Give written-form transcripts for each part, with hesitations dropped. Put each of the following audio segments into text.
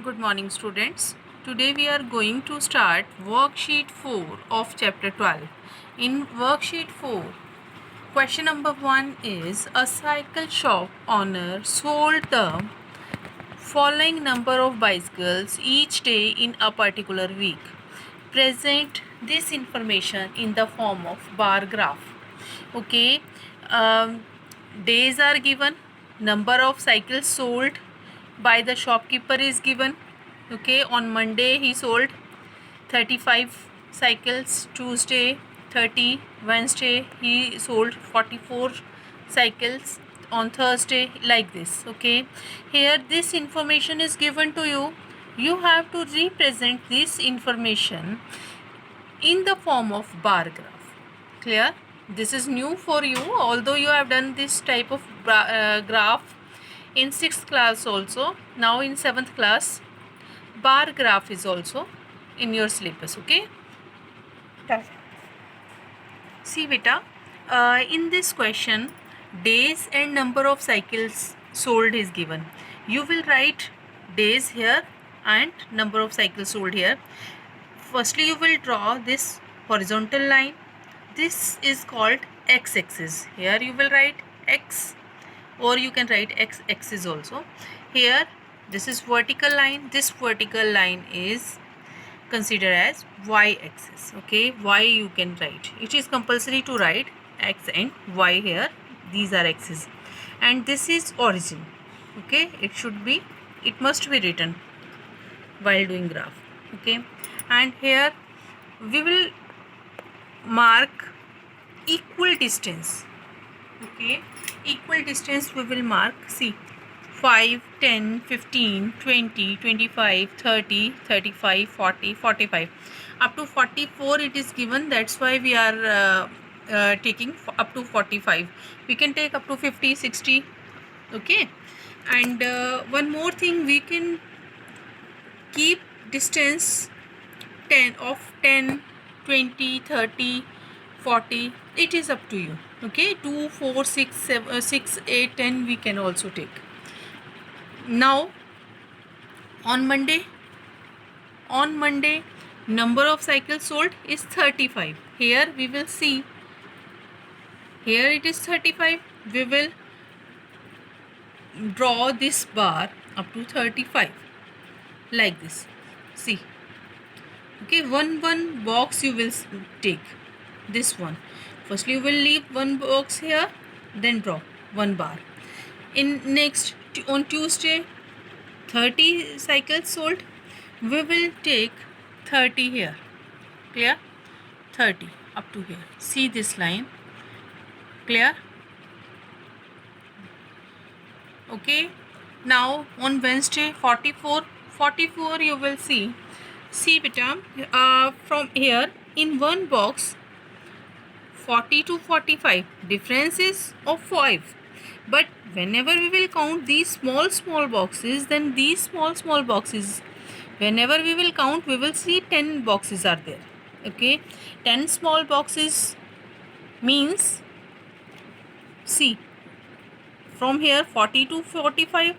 Good morning, students. Today we are going to start worksheet 4 of chapter 12. In worksheet 4, question number 1 is a cycle shop owner sold the following number of bicycles each day in a particular week. Present this information in the form of bar graph. Okay, um, days are given, number of cycles sold by the shopkeeper is given. Okay, on Monday he sold 35 cycles, Tuesday 30, Wednesday he sold 44 cycles, on Thursday, like this. Okay, here this information is given to you. You have to represent this information in the form of bar graph. Clear? This is new for you, although you have done this type of graph in 6th class also. Now in 7th class, bar graph is also in your syllabus. Okay, see beta, in this question days and number of cycles sold is given. You will write days here and number of cycles sold here. Firstly you will draw this horizontal line. This is called x-axis. Here you will write x, or you can write x-axis also. Here this is vertical line. This vertical line is considered as y-axis. Okay, y you can write. It is compulsory to write x and y here. These are axes, and this is origin. Okay, it must be written while doing graph. Okay, and here we will mark equal distance. Okay, equal distance we will mark. See, 5, 10, 15, 20, 25, 30, 35, 40, 45. Up to 44 it is given. That's why we are taking up to 45. We can take up to 50, 60. Okay, and one more thing, we can keep distance 10, 20, 30, 40. It is up to you. Okay, 2, 4, 6, 7, 6, 8, 10 we can also take. Now on Monday, number of cycles sold is 35. Here we will see, here it is 35. We will draw this bar up to 35 like this. See, okay, one box you will take, this one. Firstly you will leave one box here, then draw one bar. In next, on Tuesday, 30 cycles sold. We will take 30 here. Clear? 30 up to here. See this line. Clear? Okay. Now on Wednesday, 44 you will see. See beta, from here in one box 40 to 45, difference is of 5. But whenever we will count these small boxes, then these small boxes, whenever we will count, we will see 10 boxes are there. Okay, 10 small boxes means, see, from here 40 to 45,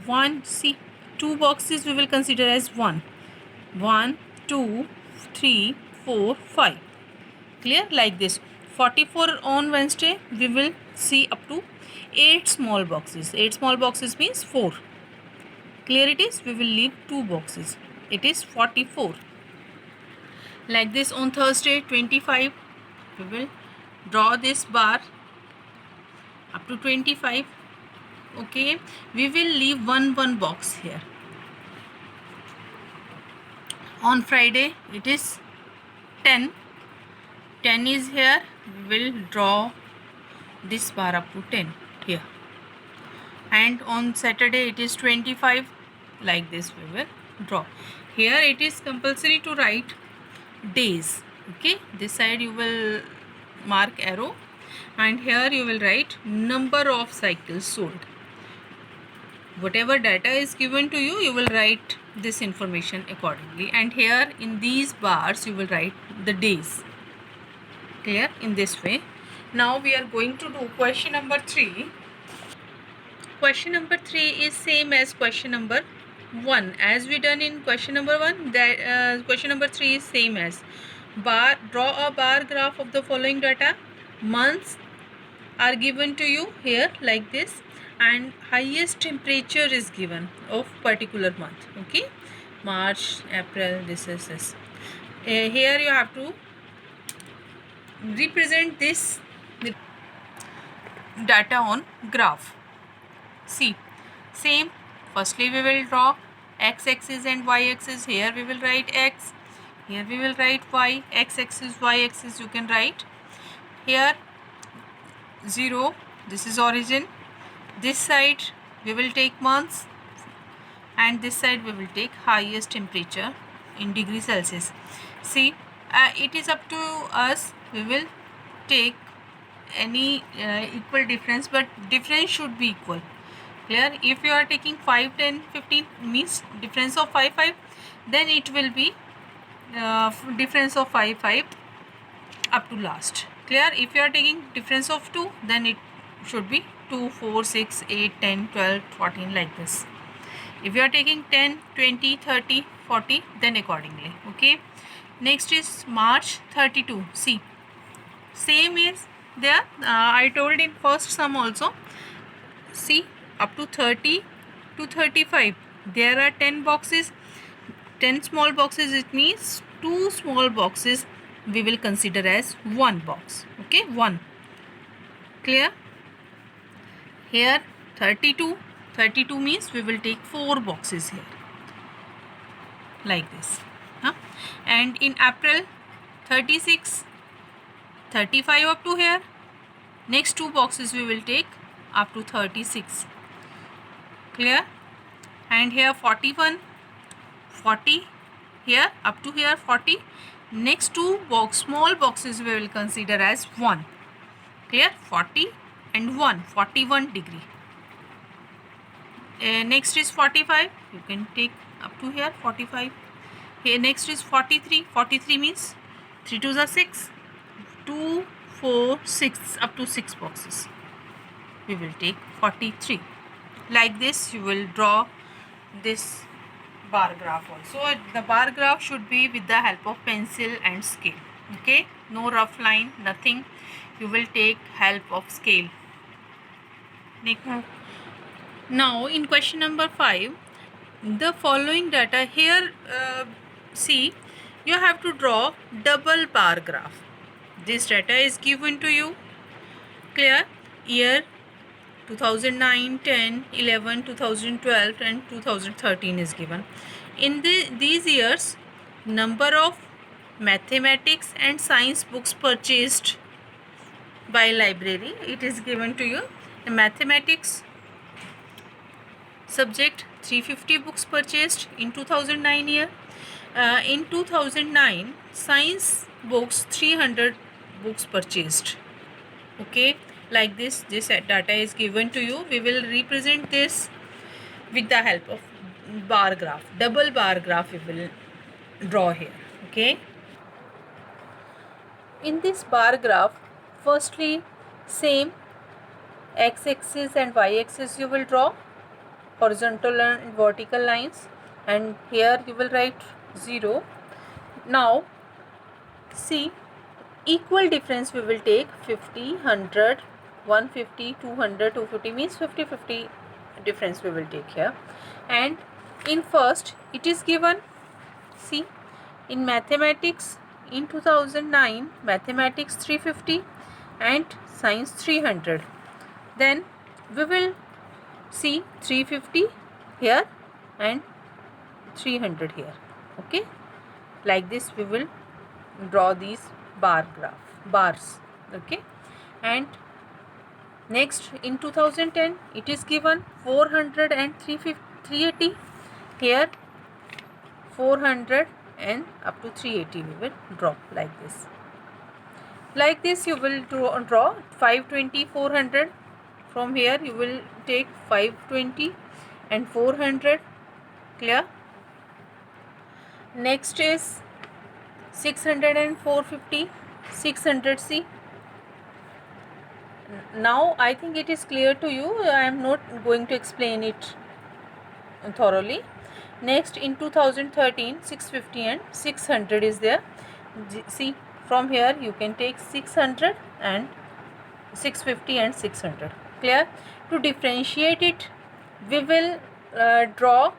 one, see, 2 boxes we will consider as 1, 2, 3, 4, 5. Clear? Like this. 44 on Wednesday we will see up to 8 small boxes. 8 small boxes means 4. Clear it is? We will leave 2 boxes. It is 44. Like this on Thursday, 25, we will draw this bar up to 25. Okay, we will leave one box here. On Friday it is 10. 10 is here. We will draw this bar up to 10 here. And on Saturday it is 25. Like this we will draw. Here it is compulsory to write days. Okay, this side you will mark arrow, and here you will write number of cycles sold. Whatever data is given to you, you will write this information accordingly, and here in these bars you will write the days. Clear? In this way. Now we are going to do question number 3. Question number 3 is same as question number 1 as we done in question number 1. That question number 3 is same as draw a bar graph of the following data. Months are given to you here like this, and highest temperature is given of particular month. Okay, March, April, this is this. Here you have to represent this data on graph. See, same. Firstly we will draw x-axis and y-axis. Here we will write x, here we will write y. X-axis, y-axis you can write here 0, this is origin. This side we will take months, and this side we will take highest temperature in degree Celsius. See, it is up to us. We will take any equal difference, but difference should be equal. Clear? If you are taking 5, 10, 15 means difference of 5, 5, then it will be difference of 5, 5 up to last. Clear? If you are taking difference of 2, then it should be 2, 4, 6, 8, 10, 12, 14 like this. If you are taking 10, 20, 30, 40, then accordingly. Okay. Next is March 32. See, same is there. I told in first sum also. See, up to 30 to 35 there are 10 boxes, 10 small boxes. It means 2 small boxes we will consider as 1 box. Okay, 1. Clear? Here 32 means we will take 4 boxes here like this. And in April 36, 35 up to here. Next 2 boxes we will take up to 36. Clear? And here 41, 40, here up to here 40. Next 2 small boxes we will consider as 1. Clear? 40 and 1, 41 degree. Next is 45. You can take up to here 45. Here next is 43. 43 means 3 2s are 6. 2, 4, 6 up to 6 boxes. We will take 43. Like this you will draw this bar graph also. The bar graph should be with the help of pencil and scale. Okay, no rough line, nothing. You will take help of scale. Now in question number 5, the following data here, see, you have to draw double bar graph. This data is given to you. Clear? Year 2009, 10, 11, 2012 and 2013 is given. In these years, number of mathematics and science books purchased by library, it is given to you. In mathematics subject 350 books purchased in 2009 year. In 2009 science books 300 books purchased. Okay, like this data is given to you. We will represent this with the help of bar graph. Double bar graph we will draw here. Okay, in this bar graph, firstly same x-axis and y-axis you will draw horizontal and vertical lines, and here you will write 0. Now see, equal difference we will take 50, 100, 150, 200, 250 means 50, 50 difference we will take here. And in first it is given, see, in mathematics in 2009 mathematics 350 and science 300. Then we will see 350 here and 300 here. Okay, like this we will draw these bars. Okay, and next in 2010 it is given 400 and 380. Here 400 and up to 380 we will draw like this. Like this you will draw 520, 400. From here you will take 520 and 400. Clear? Next is 600 and 450, 600C. Now I think it is clear to you. I am not going to explain it thoroughly. Next, in 2013, 650 and 600 is there. See, from here you can take 600 and 650 and 600. Clear? To differentiate it, we will draw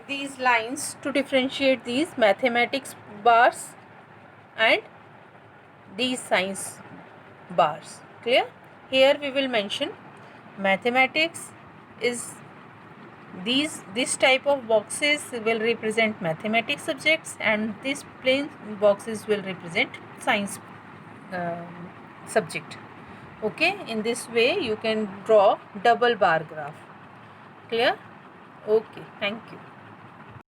these lines to differentiate these mathematics bars and these science bars. Clear? Here we will mention mathematics is this type of boxes will represent mathematics subjects, and these plain boxes will represent science subject. Okay, in this way you can draw double bar graph. Clear? Okay, thank you.